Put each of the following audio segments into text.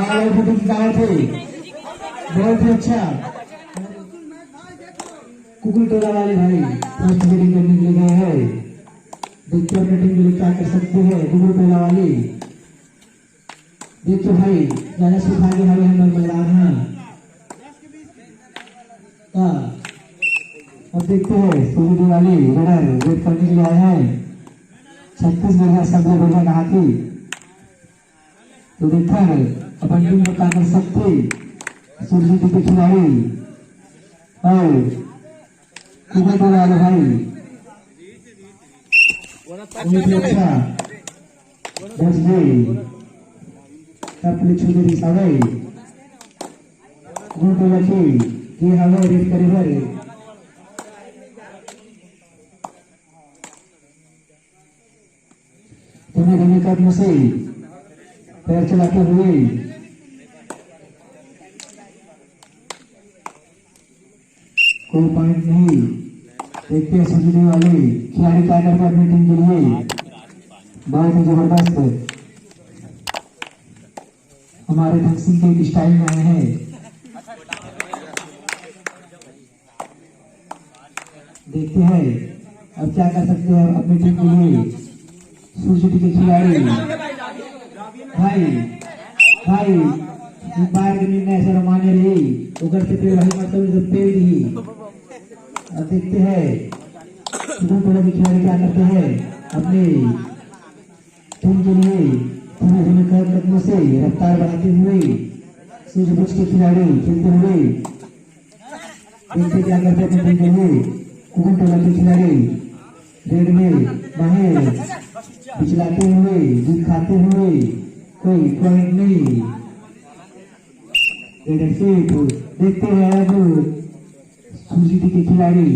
थे बहुत ही अच्छा। कुकुल टोला वाले भाई फर्स्ट बैटिंग करने के लिए गए हैं। देखते अपने टीम के लिए क्या कर सकते हैं कुकुल टोला वाले। देखिए भाई ज्यादा सिखा के भाई हम मैदान हैं। अब देखते हैं सूर्य वाली रनर वेट करने के लिए आए हैं। 36 बढ़िया सबसे बढ़िया कहा थी तो देखा है अपन टीम को क्या कर सकते सूर्य के खिलाड़ी और कुकुल टोला वाले भाई बहुत ही अच्छा बस गई अपने छोटे दिशावे गुण टोला के ये हमें रेड करेगा तुम्हें धोनी कदम से पैर चलाते हुए कोई पॉइंट नहीं। देखते हैं सुनने वाले खिलाड़ी क्या करते हैं अपनी टीम के लिए। बहुत ही जबरदस्त हमारे ढंग सिंह के स्टाइल में आए हैं। देखते हैं अब क्या कर सकते हैं अपनी टीम के लिए। सूर्य के खिलाड़ी भाई बाहर के निर्णय ऐसा रोमान्य रही उगर से पेड़ भाई मतलब पेड़ ही। अब देखते हैं टोला के खिलाड़ी क्या करते हैं अपने टीम के लिए धीमे धीमे कदमों से रफ्तार बढ़ाते हुए सूर्यभुज के खिलाड़ी खेलते हुए। देखते क्या करते हैं टीम के लिए कुकुल टोला के खिलाड़ी रेड में बाहर पिछलाते हुए जीत खाते हुए कोई पॉइंट नहीं। देखते हैं अब सूर्य के खिलाड़ी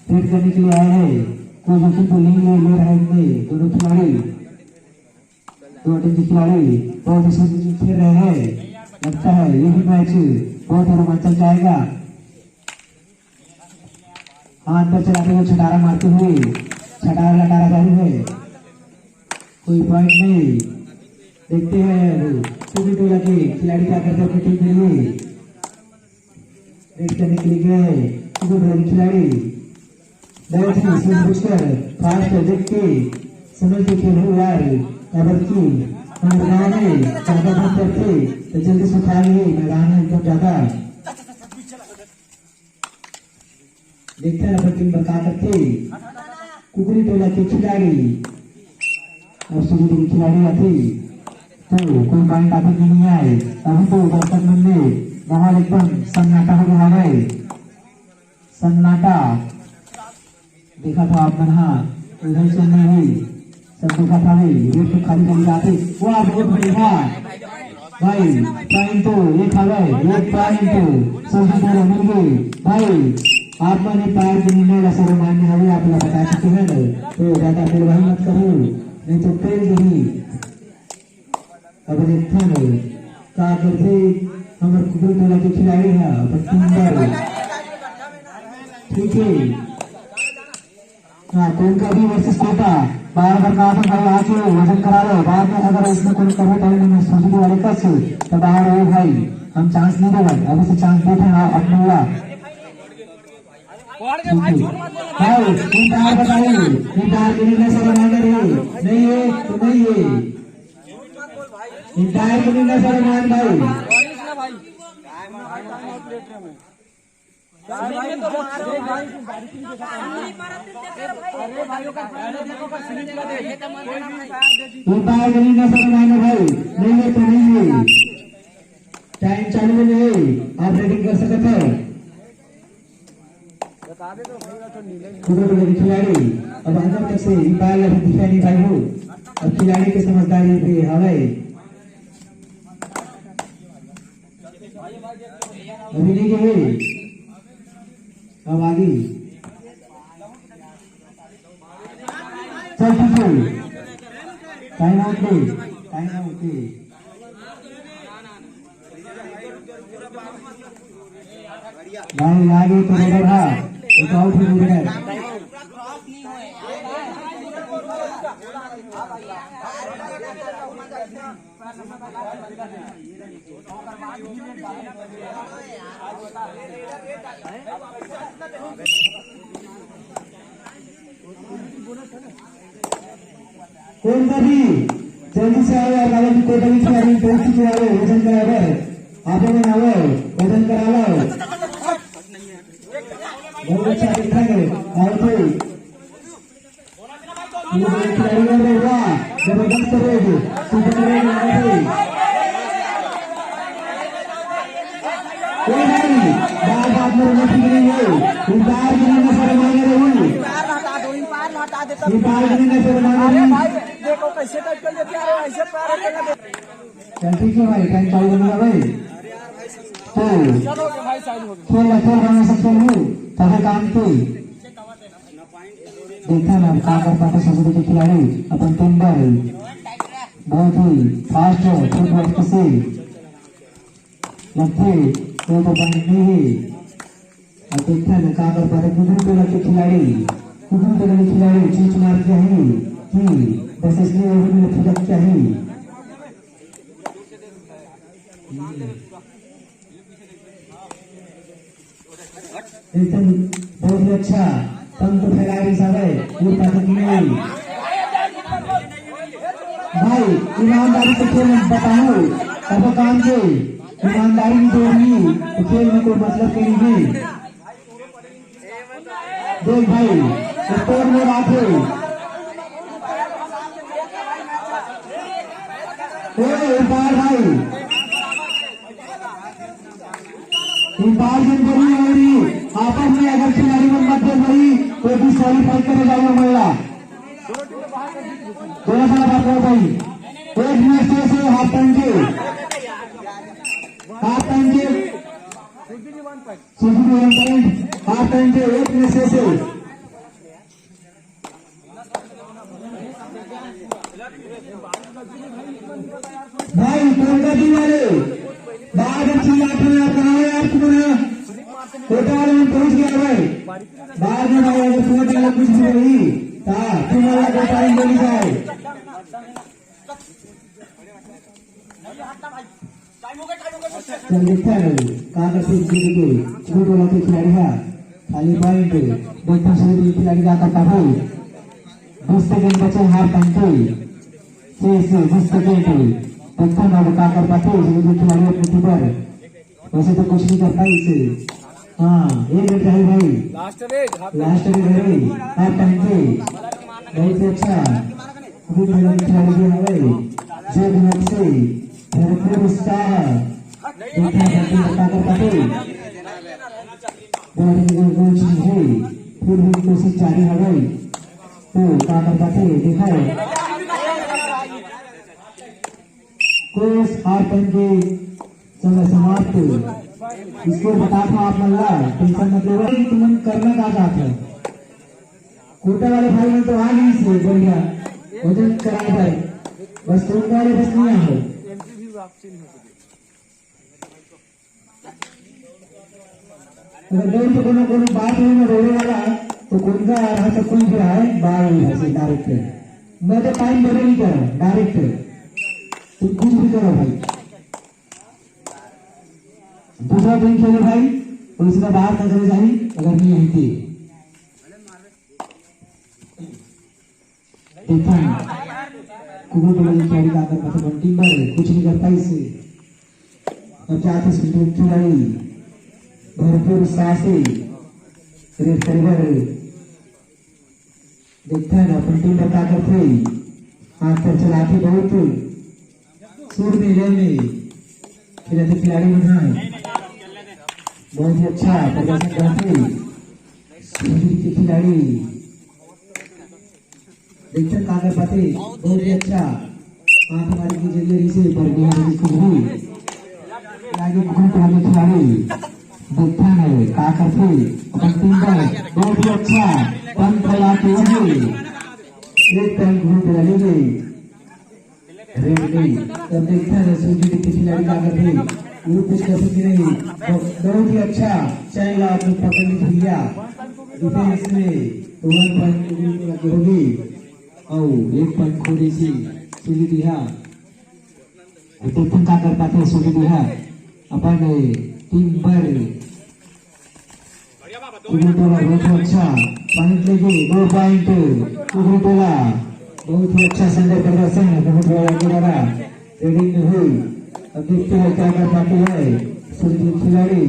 रेड करने के लिए आए हैं। कोई जोखिम तो नहीं ले रहे हैं दोनों खिलाड़ी। दोनों टीम के खिलाड़ी बहुत ही खेल रहे हैं। लगता है ये भी मैच बहुत ही रोमांचक जाएगा। हाथ पर चलाते हुए छटारा मारते हुए छटारा लटारा जारी है कोई पॉइंट नहीं। देखते हैं सूर्य टोला के खिलाड़ी क्या करते हैं अपनी टीम के लिए रेड करने के लिए गए सूर्य टोला के खिलाड़ी बहुत ही सोच कर फास्ट देख के समझ के खेल हो यार। अगर की हम मैदान में ज्यादा भूख करते तो जल्दी सुखाएंगे मैदान में एकदम ज्यादा। देखते हैं अपनी टीम बता करते कुकुल टोला के खिलाड़ी और सूर्य के खिलाड़ी आते तो कोई पॉइंट आते की नहीं आए। अभी तो दर्शक मन में माहौल एकदम सन्नाटा हो गया है। सन्नाटा देखा था आप मन उधर से नहीं सब देखा था भाई रेट तो खाली खाली जाते। वाह बहुत बढ़िया भाई पॉइंट तो एक आ गए एक पॉइंट तो सूर्य टोला मिल गए भाई। आप मैंने पैर के निर्णय ऐसा रोमान्य है आप लोग बता सकते हैं तो ज्यादा फिर वही मत करो नहीं तो पेड़ नहीं। अब देखते हैं क्या करते हमारे कुकुल टोला के खिलाड़ी है ठीक है। हाँ कौन का भी वर्सेस कोटा बार बार कहा था भाई आके वजन करा लो बाद में अगर इसमें कोई कभी टाइम नहीं सूर्य वाले कस तो बाहर हो भाई हम चांस नहीं देगा। अभी से चांस देते हैं अपने हुआ भाई इंतजार बताइए इंतजार के निर्णय से बनाने रहे नहीं है तो नहीं है इंतजार के निर्णय से बनाने भाई। इंतजार के निर्णय से बनाने भाई नहीं है तो नहीं है टाइम चालू नहीं है आप रेडिंग कर सकते हैं। खिलाड़ी अब अंदर तक से बाल अभी दिखाई नहीं भाई हो। अब खिलाड़ी की समझदारी भी हवाई अभी नहीं गए अब आगे चल ठीक है टाइम आउट भाई आगे तो रेडर है एक आउट ही रेडर है। कौन सा भी जल्दी से आओ यार, गाड़ी की टोटली खिलाड़ी दोस्ती के आओ, वजन कराओ, आप लोग आओ, वजन करा लो। बहुत अच्छा दिखा है, आओ तो ये खिलाड़ी रहेगा, जबरदस्त करेगी, सुपर करेगी। कोई नहीं, बार बार मेरे नहीं है, इंतजार करने में शर्माने रही, इंतजार करने में शर्माने रही। देखो कैसे टाइप कर लेते हैं, ऐसे पैर करना। चल ठीक है भाई, टाइम चालू करना भाई। तो चलो भाई साइड हो गए। खेल रहे सब खेल हो, तभी काम की देखा ना काम कर पाते सभी के खिलाड़ी अपन टीम बहुत ही फास्ट है, ठीक वक्त से लगते कोई तो पॉइंट नहीं है। और देखा ना काम कर पाते कुछ के खिलाड़ी चीज मार चाहिए कि बस इसलिए ओवर में फुटक चाहिए। एकदम बहुत ही अच्छा पंख फैला रही सब है, ये ताकत नहीं भाई। ईमानदारी से खेल बताओ, सब काम से ईमानदारी नहीं तोड़नी तो खेल में कोई मतलब नहीं। देख भाई तोड़ में बात है, भाई इंपार्जन बनी हो रही आपस में, अगर खिलाड़ी में मत भाई तो भी क्वालिफाई करे जाएगा महिला। थोड़ा सा बात करो भाई, एक मिनट से हाफ टाइम के हाफ टाइम के एक मिनट से भाई कोलकाता वाले बाद अच्छी बात है, कहा यार तुम्हारा कोटा वाले में पहुंच गया भाई। बाद में भाई अगर कोटा वाला कुछ भी नहीं तुम्हारा कोटा ही बोली जाए। चल देखता है कहा करते छोटे वाला के खिलाड़ी है, खाली पॉइंट देखता से खिलाड़ी का करता भाई 20 सेकंड बचे हाफ टाइम के, 20 सेकंड देखता ना क्या कर पाते खिलाड़ी अपने कीपर, वैसे तो कुछ नहीं करता इसे। हाँ एक मिनट है भाई, लास्ट है हाफ टाइम पे, बहुत ही अच्छा खिलाड़ी जो है भाई 6 मिनट से भरपूर उत्साह क्या कर पाते फिर भी कोशिश जारी है भाई, तो क्या कर पाते देखा है कोर्स हार टाइम के समय समाप्त। इसको बता दो आप मल्ला टेंशन मत लो भाई, तुम करना क्या चाहते हो। कोटा वाले भाई ने तो आ गई से बढ़िया वजन कराए भाई, बस कोटा वाले बस नहीं आओ। अगर दौड़ तो कोनो बात हुई ना रोने वाला तो कौन का रहा तो कोई भी है बाहर हुई डायरेक्ट, मैं तो टाइम बने नहीं कर रहा डायरेक्ट, तुम कुछ भी करो भाई। दूसरा गेम खेलो भाई और उसका बाहर न चले जाए अगर नहीं यहीं थी देखा खिलाड़ी का आकर टीम कुछ नहीं करता इसे। अब चाहते खिलाड़ी भरपूर उत्साह से देखता है ना अपन टीम बता कर थे हाथ पर चलाते बहुत सूर में खिलाते खिलाड़ी बनाए, बहुत ही अच्छा प्रदर्शन करते के खिलाड़ी देखते क्या कर पाते, बहुत ही अच्छा हाथ मारी के जरिए इसे खिलाड़ी देखता है क्या करते अपन टीम पर बहुत ही अच्छा पंख फैलाते हुए एक टाइम घूम ले गई रेड गई। तब देखता है सूजी के खिलाड़ी क्या करते वो कुछ कर सकते नहीं, बहुत ही अच्छा चाहेगा आपने पकड़ लिया डिफेंस में तो 1 पॉइंट होगी और 1 पॉइंट खोड़ी सी सूजी दिया itu pun kakak pakai sudah lihat apa nih timber Kubu tola बहुत अच्छा पॉइंट लेके 2 पॉइंट कुबू टोला बहुत ही अच्छा सुंदर प्रदर्शन है कुबू टोला के द्वारा रेडिंग में हुई अब देखते हैं क्या कर पाती है सुरजीत खिलाड़ी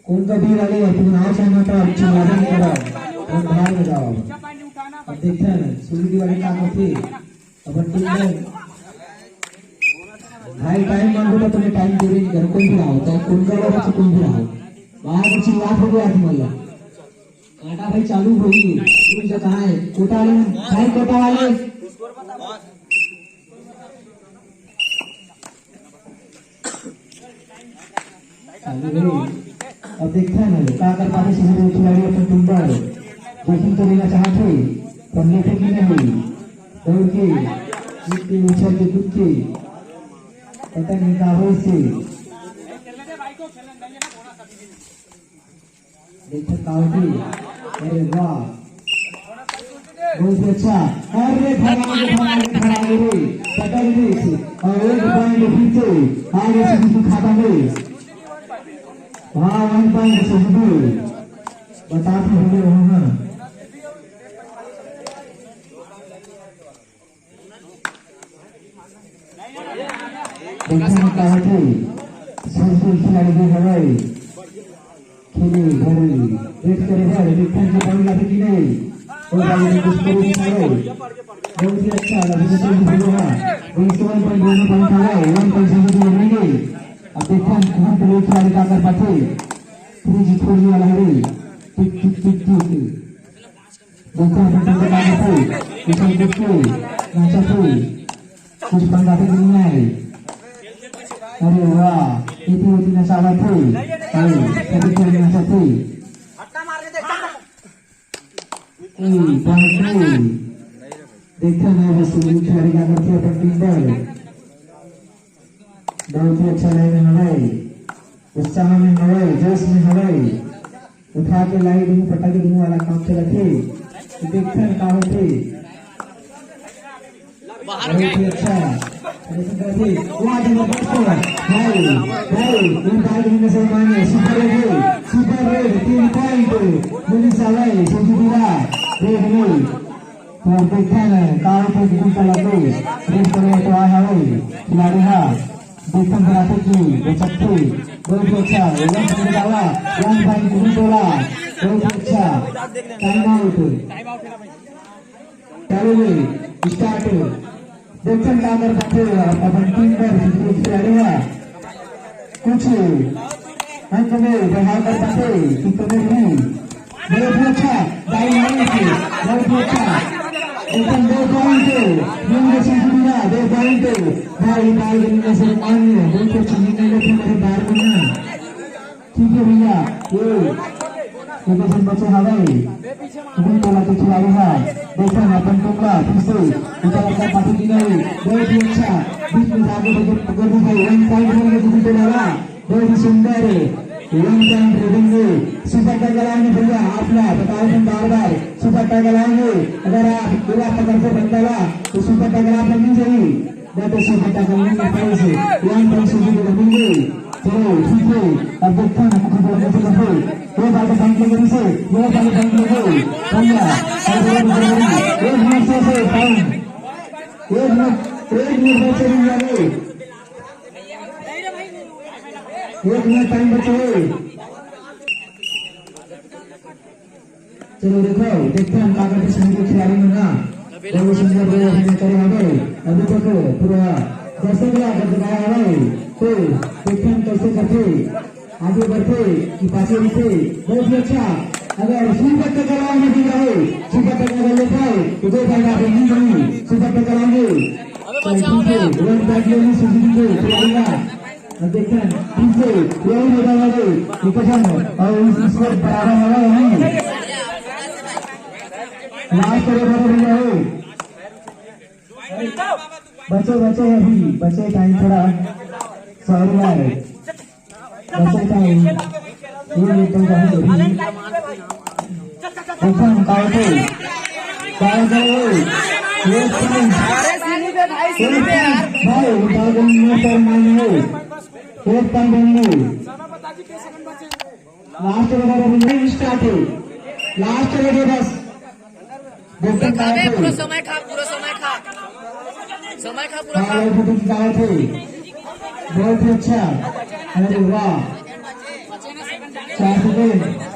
कौन सा भी वाले अपने नाव से मत अच्छी लाइन करो और बाहर में जाओ अब देखते हैं सुरजीत वाले क्या करती अपन टीम में भाई टाइम मांगो तो तुम्हें टाइम दे रही घर कोई भी रहा चाहे कौन सा वाला से कोई भी रहा बाहर कुछ बात हो गया तुम्हारा काटा भाई चालू होगी तुम जो कहाँ है कोटा वाले भाई कोटा वाले अब देखते हैं ना क्या कर पाते सुबह खिलाड़ी अपने टीम पर जोखिम तो लेना चाहते पर लेते की नहीं दौड़ के उछल के कूद के पता नहीं क्या हो इससे देखो काउंटी अरे वाह बहुत ही अच्छा अरे फरागे रे पकड़ ली और एक पॉइंट फिर से आगे से खाता में हाँ 1 पॉइंट से बताते हुए होगा देखने का है संस्कृत खिलाड़ी की हवाई खेले घरे वेट करे है देखने के पॉइंट लाते कि नहीं और भाई ने कुछ करे नहीं है बहुत ही अच्छा लगा मुझे तो बोलूंगा 1 पॉइंट आ रहा है 1 पॉइंट से भी नहीं अब देखते हैं कौन प्ले खिलाड़ी का कर पाते पूरी जीत होने वाला है टिक टिक टिक टिक देखते हैं अपन का काम है इसे देखते नाचा तो कुछ पॉइंट आते नहीं है अरे वाह itu tidak salah tuh ayo tapi jangan satu bagus देखते हैं बस खिलाड़ी क्या करते हैं अपन टीम पर बहुत ही अच्छा लगे हवाई उत्साह में हवाई जोश में हवाई उठा के लाई दूँ पटाखे दूँ वाला काम से रखे देखते हैं क्या होते बहुत ही अच्छा सुपर रेड 3 पॉइंट मुनीसा भाई सुजुदीरा रेड में तो देखा ना कार पे गुल चला तो रेड करे तो आया भाई खिलाड़ी हा देखते कराते की बचते बहुत अच्छा वन पॉइंट डाला 1 पॉइंट गुल टोला बहुत अच्छा टाइम आउट चलो भाई स्टार्ट देखते क्या कर पाते अपन टीम पर खिलाड़ी है कुछ अंक में व्यवहार कर पाते कि कभी नहीं बहुत ही अच्छा बहुत ही अच्छा एकदम 2 पॉइंट सुजुदीरा 2 पॉइंट भाई करने से मान्य बहुत अच्छी निर्णय लेते मेरे बाहर करना ठीक है भैया ये लोकेशन बचे हवाई कुबू टोला के खिलाड़ी है देखा ना अपन टोला फिर से उतर का पाती की नहीं बहुत ही अच्छा बीच में आगे पकड़ दी गई 1 पॉइंट मिल गया कुबू टोला बहुत ही सुंदर 1 पॉइंट रेडिंग सुपर टैगल आएंगे भैया आपला बताओ तुम बार सुपर टैगल आएंगे अगर आप पूरा पकड़ से बंदा तो सुपर टैगल आप नहीं चाहिए तो सुपर टैगल नहीं पाए से 1 पॉइंट सुपर टैगल मिल गई चलो ठीक है अब देखते हैं कुछ बोल कैसे करते वो बात बैंक लेके से वो बात बैंक लेके भैया एक मिनट से टाइम 1 मिनट से नहीं जाने 1 मिनट टाइम बचे चलो देखो देखते हैं क्या करते हैं खिलाड़ी में ना बहुत सुंदर करे हमें अभी तक पूरा जैसे भी आगे दिखाया है तो देखते हैं कैसे करते आगे बढ़ते कि पाछे बढ़ते बहुत ही अच्छा अगर सुपर टैगल आने भी रहे सुपर टैगल लेता है तो 2 पॉइंट आप नहीं करेंगे सुपर टैगल आएंगे ठीक है 1 पॉइंट लेने सुजुकी को खिलाएगा देखते हैं फिर से यही होगा वाले निकशन और इसको बराबर होगा नहीं लास्ट करे भैया हो बचे अभी बचे टाइम थोड़ा सॉरी यार बचे टाइम ये एकदम कहीं देखो काउंटे ये दे भाई सीढ़ी पे यार। भाई उठाकर पर माने एक पॉइंट बनेंगे। समय बता दी किस सेकंड बचे। लास्ट ओवर अभी स्टार्ट है। लास्ट ओवर बस पूरा समय खा पूरा खा। बहुत ही अच्छा। अरे वाह 4 सेकंड